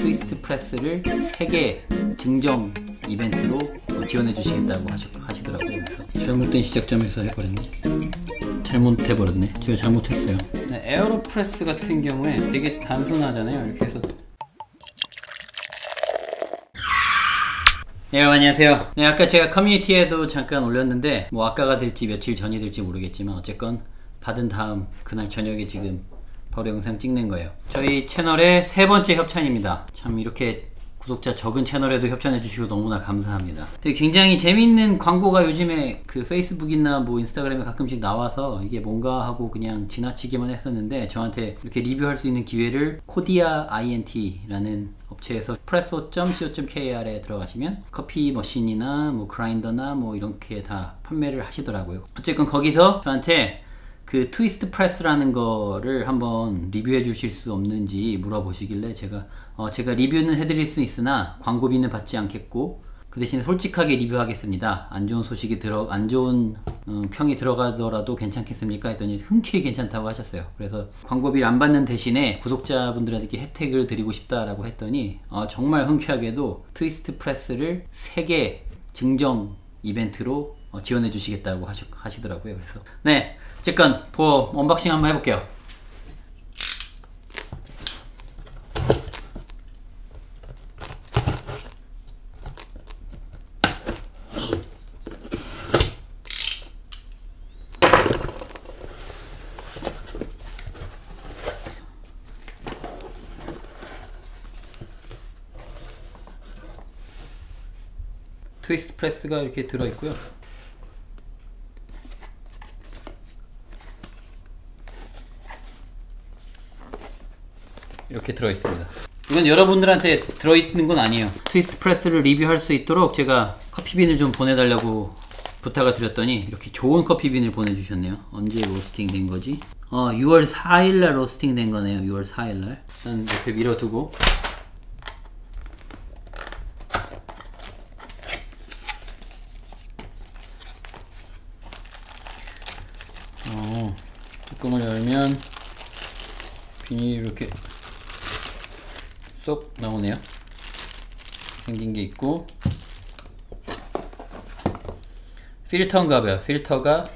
트위스트 프레스를 3개 증정 이벤트로 지원해 주시겠다고 하시더라고요. 그래서 잘못된 시작점에서 해버렸네. 잘못해버렸네. 제가 잘못했어요. 네, 에어로프레스 같은 경우에 되게 단순하잖아요. 이렇게 해서. 네, 여러분 안녕하세요. 네, 아까 제가 커뮤니티에도 잠깐 올렸는데 뭐 아까가 될지 며칠 전이 될지 모르겠지만 어쨌건 받은 다음 그날 저녁에 지금 바로 영상 찍는 거예요. 저희 채널의 3번째 협찬입니다. 참 이렇게 구독자 적은 채널에도 협찬해 주시고 너무나 감사합니다. 되게 굉장히 재밌는 광고가 요즘에 그 페이스북이나 뭐 인스타그램에 가끔씩 나와서 이게 뭔가 하고 그냥 지나치기만 했었는데 저한테 이렇게 리뷰할 수 있는 기회를 코디아 INT라는 업체에서 espresso.co.kr에 들어가시면 커피 머신이나 뭐 그라인더나 뭐 이렇게 다 판매를 하시더라고요. 어쨌건 거기서 저한테 그 트위스트 프레스라는 거를 한번 리뷰해 주실 수 없는지 물어보시길래 제가 리뷰는 해드릴 수 있으나 광고비는 받지 않겠고 그 대신 솔직하게 리뷰하겠습니다. 안 좋은 평이 들어가더라도 괜찮겠습니까? 했더니 흔쾌히 괜찮다고 하셨어요. 그래서 광고비를 안 받는 대신에 구독자분들에게 혜택을 드리고 싶다라고 했더니 정말 흔쾌하게도 트위스트 프레스를 3개 증정 이벤트로 지원해 주시겠다고 하시더라고요. 그래서 네, 어쨌건 언박싱 한번 해볼게요. 트위스트 프레스가 이렇게 들어있고요. 이렇게 들어있습니다. 이건 여러분들한테 들어있는 건 아니에요. 트위스트 프레스를 리뷰할 수 있도록 제가 커피빈을 좀 보내달라고 부탁을 드렸더니 이렇게 좋은 커피빈을 보내주셨네요. 언제 로스팅 된 거지? 6월 4일날 로스팅 된 거네요. 6월 4일날. 일단 이렇게 밀어두고 뚜껑을 열면 비닐이 이렇게 쏙 나오네요. 생긴 게 있고 필터인가 봐요. 필터가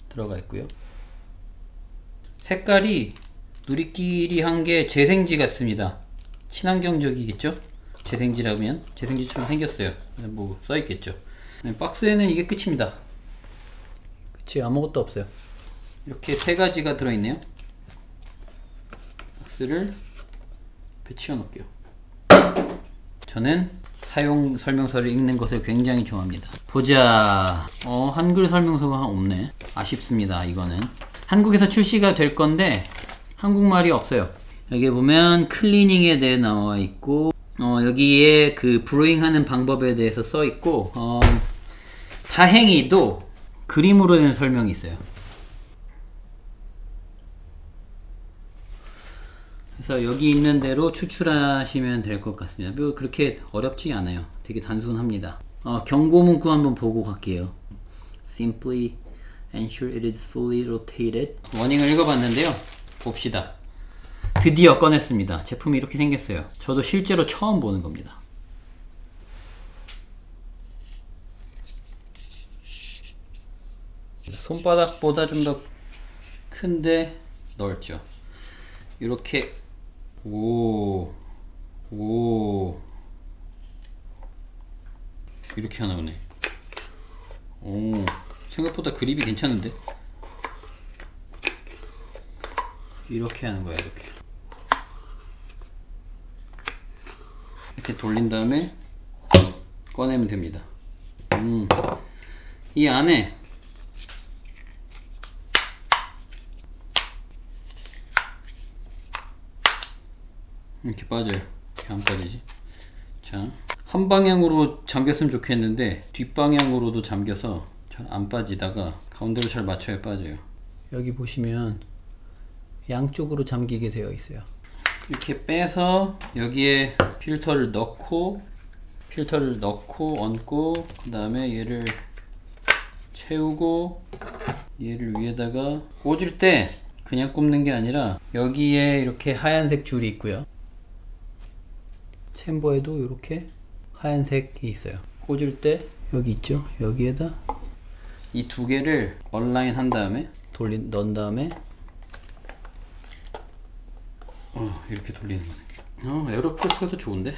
들어가 있고요. 색깔이 누리끼리 한 게 재생지 같습니다. 친환경적이겠죠? 재생지라면 재생지처럼 생겼어요. 뭐 써있겠죠. 네, 박스에는 이게 끝입니다. 끝이 아무것도 없어요. 이렇게 3가지가 들어있네요. 박스를 치워 놓을게요. 저는 사용 설명서를 읽는 것을 굉장히 좋아합니다. 보자. 한글 설명서가 없네. 아쉽습니다. 이거는 한국에서 출시가 될 건데 한국말이 없어요. 여기 보면 클리닝에 대해 나와 있고 여기에 그 브루잉 하는 방법에 대해서 써 있고 다행히도 그림으로 된 설명이 있어요. 그래서 여기 있는 대로 추출하시면 될 것 같습니다. 뭐 그렇게 어렵지 않아요. 되게 단순합니다. 경고 문구 한번 보고 갈게요. Simply ensure it is fully rotated. 워닝을 읽어봤는데요. 봅시다. 드디어 꺼냈습니다. 제품이 이렇게 생겼어요. 저도 실제로 처음 보는 겁니다. 손바닥보다 좀 더 큰데 넓죠. 이렇게 이렇게 하나 보네. 생각보다 그립이 괜찮은데? 이렇게 하는 거야. 이렇게 돌린 다음에 꺼내면 됩니다. 이 안에 이렇게 빠져요. 이렇게 안 빠지지? 자, 한 방향으로 잠겼으면 좋겠는데 뒷방향으로도 잠겨서 잘 안 빠지다가 가운데로 잘 맞춰야 빠져요. 여기 보시면 양쪽으로 잠기게 되어 있어요. 이렇게 빼서 여기에 필터를 넣고 얹고 그 다음에 얘를 채우고 얘를 위에다가 꽂을 때 그냥 꼽는 게 아니라 여기에 이렇게 하얀색 줄이 있고요. 챔버에도 이렇게 하얀색이 있어요. 꽂을 때 여기 있죠? 여기에다 이 두 개를 얼라인 한 다음에 넣은 다음에 이렇게 돌리는 거네. 에어로프레스가 좋은데?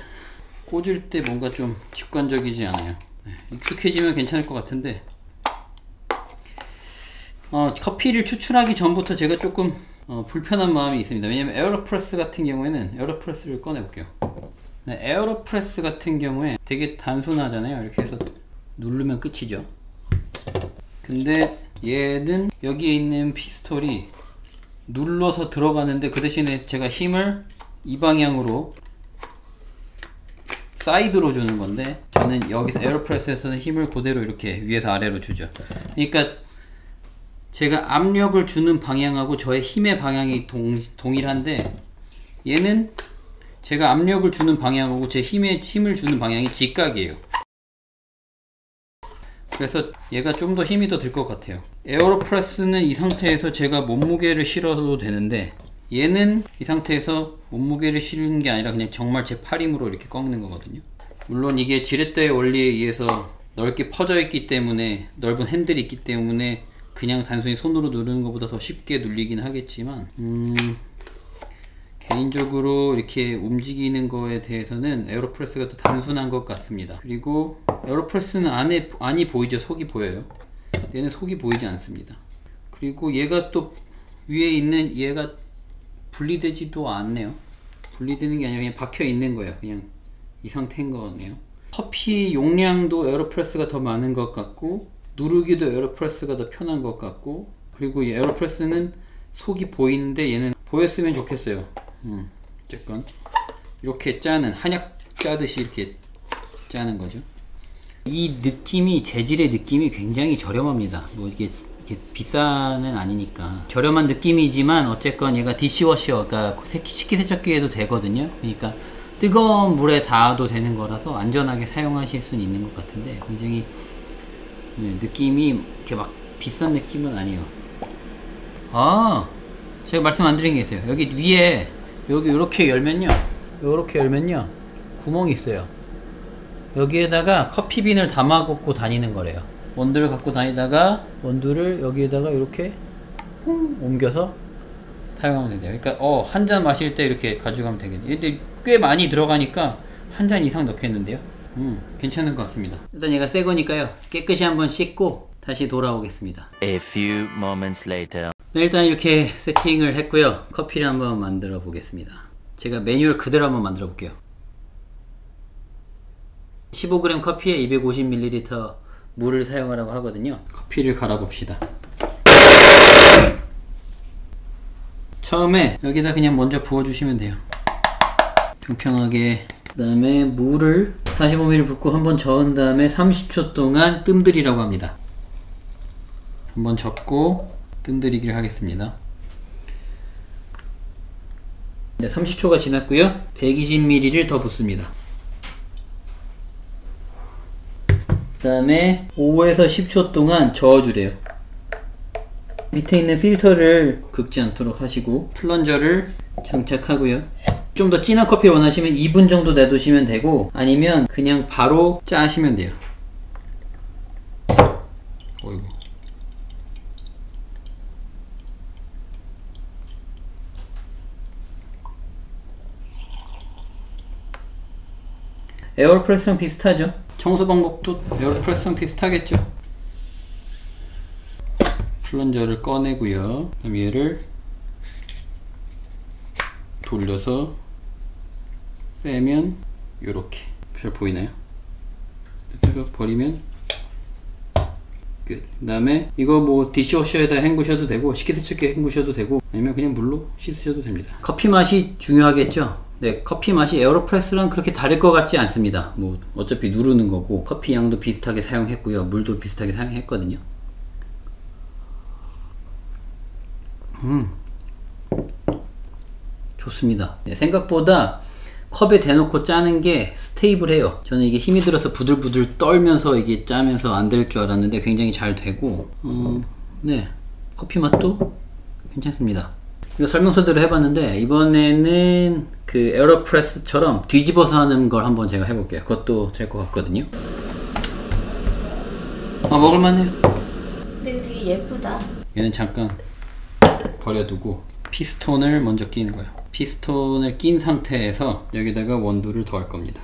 꽂을 때 뭔가 좀 직관적이지 않아요. 네, 익숙해지면 괜찮을 것 같은데 커피를 추출하기 전부터 제가 조금 불편한 마음이 있습니다. 왜냐면 에어로프레스 같은 경우에는 에어로프레스를 꺼내 볼게요. 네, 에어로프레스 같은 경우에 되게 단순하잖아요. 이렇게 해서 누르면 끝이죠. 근데 얘는 여기에 있는 피스톨이 눌러서 들어가는데 그 대신에 제가 힘을 이 방향으로 사이드로 주는 건데 저는 여기서 에어로프레스에서는 힘을 그대로 이렇게 위에서 아래로 주죠. 그러니까 제가 압력을 주는 방향하고 저의 힘의 방향이 동일한데 얘는 제가 압력을 주는 방향하고 제 힘을 주는 방향이 직각이에요. 그래서 얘가 좀 더 힘이 더 들 것 같아요. 에어로프레스는 이 상태에서 제가 몸무게를 실어도 되는데 얘는 이 상태에서 몸무게를 실는 게 아니라 그냥 정말 제 팔 힘으로 이렇게 꺾는 거거든요. 물론 이게 지렛대의 원리에 의해서 넓게 퍼져 있기 때문에 넓은 핸들이 있기 때문에 그냥 단순히 손으로 누르는 것보다 더 쉽게 눌리긴 하겠지만 개인적으로 이렇게 움직이는 거에 대해서는 에어로프레스가 더 단순한 것 같습니다. 그리고 에어로프레스는 안이 보이죠? 속이 보여요. 얘는 속이 보이지 않습니다. 그리고 얘가 또 위에 있는 얘가 분리되지도 않네요. 분리되는 게 아니라 그냥 박혀 있는 거예요. 그냥 이 상태인 거네요. 커피 용량도 에어로프레스가 더 많은 것 같고 누르기도 에어로프레스가 더 편한 것 같고 그리고 이 에어로프레스는 속이 보이는데 얘는 보였으면 좋겠어요. 어쨌건 이렇게 짜는 한약 짜듯이 이렇게 짜는 거죠. 이 느낌이 재질의 느낌이 굉장히 저렴합니다. 뭐 이게 비싸는 아니니까 저렴한 느낌이지만 어쨌건 얘가 디시워셔 그러니까 식기세척기에도 되거든요. 그러니까 뜨거운 물에 닿아도 되는 거라서 안전하게 사용하실 수는 있는 것 같은데 굉장히 느낌이 이렇게 막 비싼 느낌은 아니에요. 제가 말씀 안 드린 게 있어요. 여기 위에 여기 이렇게 열면요 구멍이 있어요. 여기에다가 커피빈을 담아 갖고 다니는 거래요. 원두를 갖고 다니다가 원두를 여기에다가 이렇게 옮겨서 사용하면 돼요. 그러니까 한 잔 마실 때 이렇게 가져가면 되겠네요. 근데 꽤 많이 들어가니까 한 잔 이상 넣겠는데요. 괜찮은 것 같습니다. 일단 얘가 새 거니까요. 깨끗이 한번 씻고 다시 돌아오겠습니다. A few moments later. 네, 일단 이렇게 세팅을 했고요. 커피를 한번 만들어 보겠습니다. 제가 매뉴얼 그대로 한번 만들어 볼게요. 15g 커피에 250ml 물을 사용하라고 하거든요. 커피를 갈아 봅시다. 처음에 여기다 그냥 먼저 부어 주시면 돼요. 평평하게. 그 다음에 물을 45ml 붓고 한번 저은 다음에 30초 동안 뜸들이라고 합니다. 한번 적고 뜸들이기를 하겠습니다. 네, 30초가 지났고요. 120ml를 더 붓습니다. 그 다음에 5에서 10초 동안 저어주래요. 밑에 있는 필터를 긁지 않도록 하시고 플런저를 장착하고요. 좀 더 진한 커피 원하시면 2분 정도 놔두시면 되고 아니면 그냥 바로 짜시면 돼요. 어이구. 에어로프레스랑 비슷하죠? 청소 방법도 에어로프레스랑 비슷하겠죠? 플런저를 꺼내고요. 그다음 얘를 돌려서 빼면 요렇게 잘 보이나요? 그래서 버리면 끝. 그 다음에 이거 뭐 디시워셔에다 헹구셔도 되고 식기세척기에 헹구셔도 되고 아니면 그냥 물로 씻으셔도 됩니다. 커피 맛이 중요하겠죠? 네, 커피 맛이 에어로프레스랑 그렇게 다를 것 같지 않습니다. 뭐 어차피 누르는 거고 커피 양도 비슷하게 사용했고요. 물도 비슷하게 사용했거든요. 좋습니다. 네, 생각보다 컵에 대놓고 짜는 게 스테이블해요. 저는 이게 힘이 들어서 부들부들 떨면서 이게 짜면서 안 될 줄 알았는데 굉장히 잘 되고 네, 커피 맛도 괜찮습니다. 이거 설명서대로 해봤는데 이번에는 그 에어로프레스처럼 뒤집어서 하는 걸 한번 제가 해볼게요. 그것도 될 것 같거든요. 먹을만해요. 근데 이거 되게 예쁘다. 얘는 잠깐 버려두고 피스톤을 먼저 끼는 거예요. 피스톤을 낀 상태에서 여기다가 원두를 더할 겁니다.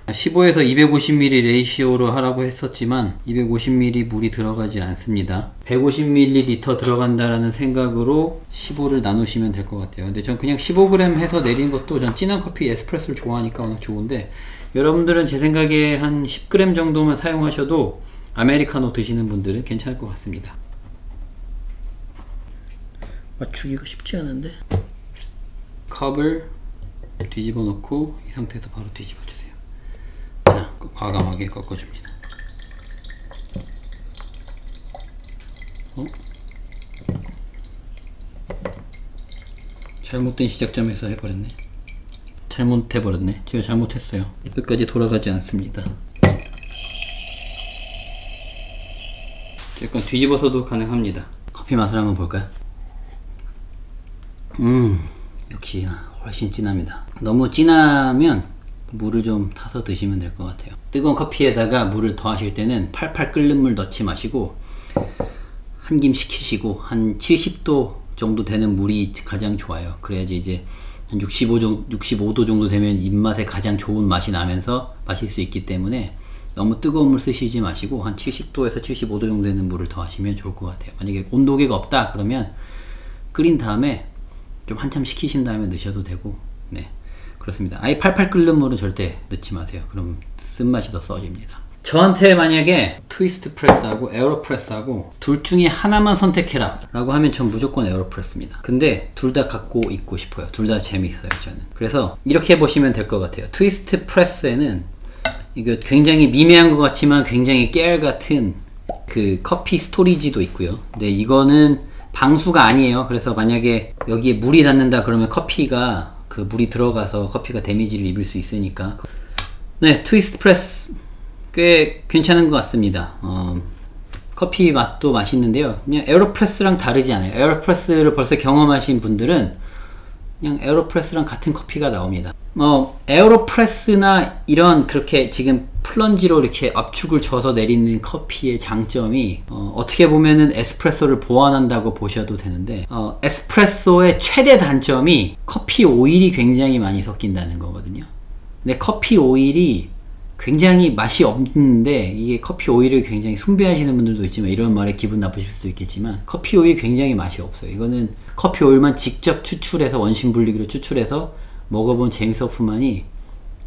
15에서 250ml 레이시오로 하라고 했었지만 250ml 물이 들어가지 않습니다. 150ml 들어간다라는 생각으로 15를 나누시면 될 것 같아요. 근데 전 그냥 15g 해서 내린 것도 전 진한 커피 에스프레소를 좋아하니까 워낙 좋은데, 여러분들은 제 생각에 한 10g 정도만 사용하셔도 아메리카노 드시는 분들은 괜찮을 것 같습니다. 맞추기가 쉽지 않은데, 컵을 뒤집어 놓고 이 상태에서 바로 뒤집어 주세요. 자, 과감하게 꺾어줍니다. 잘못된 시작점에서 해버렸네. 잘못해버렸네. 제가 잘못했어요. 끝까지 돌아가지 않습니다. 약간 뒤집어서도 가능합니다. 커피 맛을 한번 볼까요? 역시 훨씬 진합니다. 너무 진하면 물을 좀 타서 드시면 될 것 같아요. 뜨거운 커피에다가 물을 더하실 때는 팔팔 끓는 물 넣지 마시고 한 김 식히시고 한 70도 정도 되는 물이 가장 좋아요. 그래야지 이제 한 65도 정도 되면 입맛에 가장 좋은 맛이 나면서 마실 수 있기 때문에 너무 뜨거운 물 쓰시지 마시고 한 70도에서 75도 정도 되는 물을 더하시면 좋을 것 같아요. 만약에 온도계가 없다 그러면 끓인 다음에 좀 한참 식히신 다음에 넣으셔도 되고, 네, 그렇습니다. 아예 팔팔 끓는 물은 절대 넣지 마세요. 그럼 쓴맛이 더 써집니다. 저한테 만약에 트위스트 프레스하고 에어로프레스하고 둘 중에 하나만 선택해라 라고 하면 전 무조건 에어로프레스입니다. 근데 둘 다 갖고 있고 싶어요. 둘 다 재미있어요, 저는. 그래서 이렇게 해보시면 될 것 같아요. 트위스트 프레스에는 이거 굉장히 미미한 것 같지만 굉장히 깨알 같은 그 커피 스토리지도 있고요. 근데 이거는 방수가 아니에요. 그래서 만약에 여기에 물이 닿는다 그러면 커피가 그 물이 들어가서 커피가 데미지를 입을 수 있으니까. 네, 트위스트 프레스 꽤 괜찮은 것 같습니다. 커피 맛도 맛있는데요. 그냥 에어로프레스랑 다르지 않아요. 에어로프레스를 벌써 경험하신 분들은 그냥 에어로프레스랑 같은 커피가 나옵니다. 에어로프레스나 이런 그렇게 지금 플런지로 이렇게 압축을 줘서 내리는 커피의 장점이 어떻게 보면은 에스프레소를 보완한다고 보셔도 되는데, 에스프레소의 최대 단점이 커피 오일이 굉장히 많이 섞인다는 거거든요. 근데 커피 오일이 굉장히 맛이 없는데, 이게 커피 오일을 굉장히 숭배하시는 분들도 있지만 이런 말에 기분 나쁘실 수도 있겠지만 커피 오일이 굉장히 맛이 없어요. 이거는 커피 오일만 직접 추출해서 원심 분리기로 추출해서 먹어본 제임스 호프만이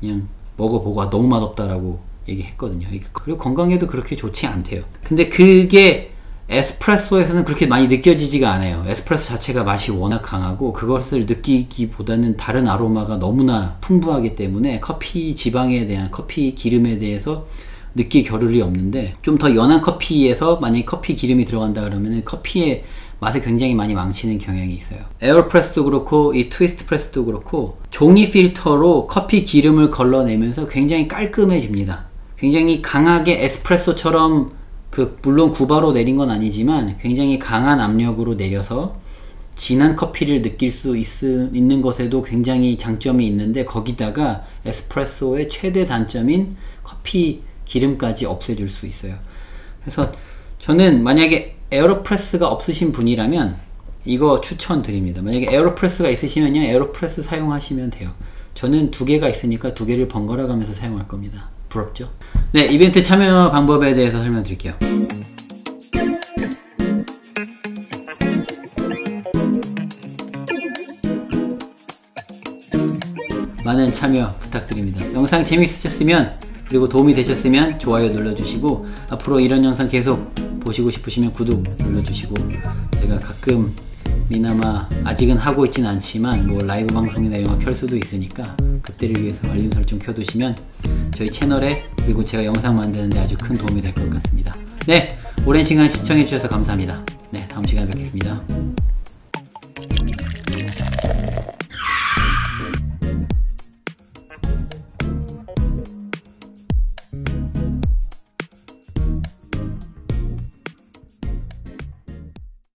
그냥 먹어보고 너무 맛없다라고 얘기했거든요. 그리고 건강에도 그렇게 좋지 않대요. 근데 그게 에스프레소에서는 그렇게 많이 느껴지지가 않아요. 에스프레소 자체가 맛이 워낙 강하고 그것을 느끼기보다는 다른 아로마가 너무나 풍부하기 때문에 커피 지방에 대한, 커피 기름에 대해서 느낄 겨를이 없는데, 좀 더 연한 커피에서 만약에 커피 기름이 들어간다 그러면 커피의 맛을 굉장히 많이 망치는 경향이 있어요. 에어로프레스도 그렇고 이 트위스트 프레스도 그렇고 종이 필터로 커피 기름을 걸러내면서 굉장히 깔끔해집니다. 굉장히 강하게 에스프레소처럼 물론 구바로 내린 건 아니지만 굉장히 강한 압력으로 내려서 진한 커피를 느낄 수 있는 것에도 굉장히 장점이 있는데, 거기다가 에스프레소의 최대 단점인 커피 기름까지 없애줄 수 있어요. 그래서 저는 만약에 에어로프레스가 없으신 분이라면 이거 추천드립니다. 만약에 에어로프레스가 있으시면 그냥 에어로프레스 사용하시면 돼요. 저는 두 개가 있으니까 두 개를 번갈아 가면서 사용할 겁니다. 부럽죠? 네, 이벤트 참여 방법에 대해서 설명드릴게요. 많은 참여 부탁드립니다. 영상 재밌으셨으면, 그리고 도움이 되셨으면 좋아요 눌러주시고, 앞으로 이런 영상 계속 보시고 싶으시면 구독 눌러주시고, 제가 가끔 미나마 아직은 하고 있지는 않지만 뭐 라이브 방송이나 이런 거 켤 수도 있으니까 그때를 위해서 알림 설정 켜두시면 저희 채널에, 그리고 제가 영상 만드는데 아주 큰 도움이 될 것 같습니다. 네, 오랜 시간 시청해주셔서 감사합니다. 네, 다음 시간에 뵙겠습니다.